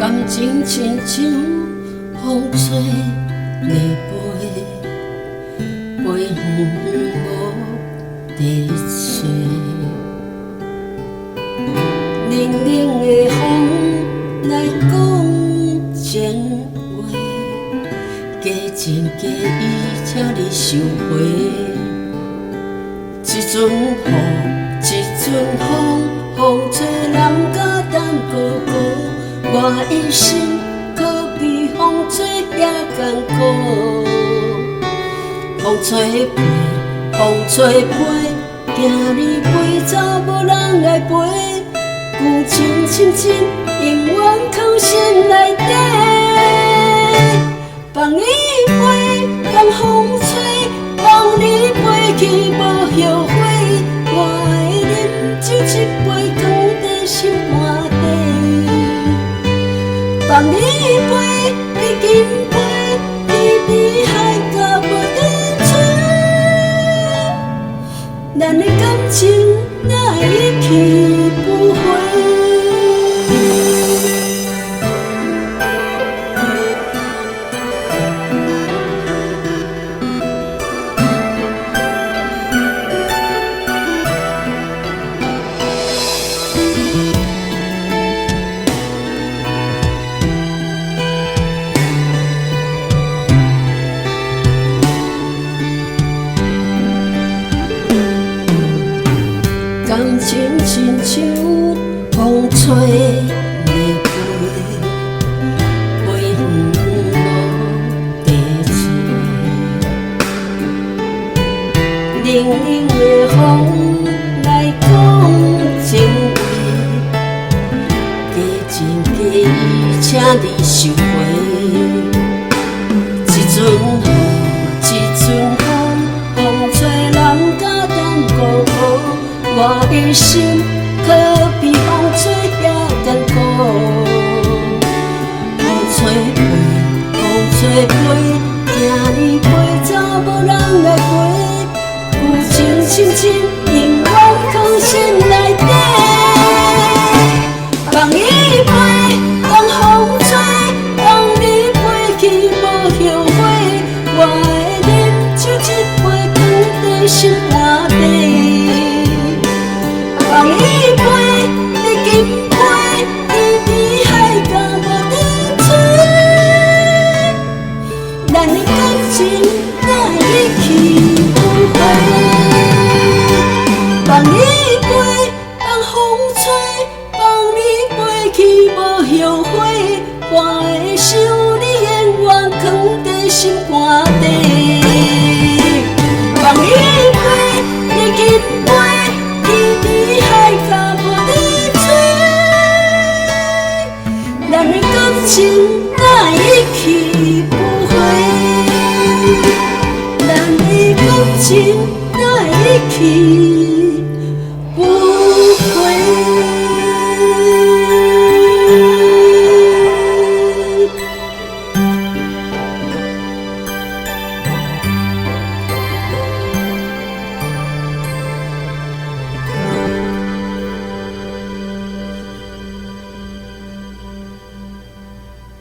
感情亲像风吹月飞，飞远无地找。冷冷的风来讲情话，假情假意请你收回。一阵雨，一阵风，风吹人甲等哥哥。我一生可比风吹也艰苦。风吹飞，风吹飞，行你陪走无人来陪。旧情深深，永远藏心内底。放你飞，放风吹，放你飞去无后悔。我会饮酒一杯，放在心肝底。放你飞，你紧飞，天边海角无得找。咱的感情哪会去不回？感情亲像风吹月飞，飞远无地找。冷冷的风来讲情话，假情假意请你收回。一阵雨，一阵风，风吹人甲等孤孤。我的心可比风吹也艰苦。风吹飞，风吹飞，行你陪走无人来陪。旧情深深，永远藏心内底。放你飞，放风吹，放你飞去无后悔。我会饮酒一杯，放在心肝底。放你飞，你紧飞，天边海角无得找。咱的感情哪会去不回？放你飞，放风吹，放你飞去无后悔。我会想你永远藏在心肝底。放你飞，你紧飞。情哪会去不回？咱的感情哪会去？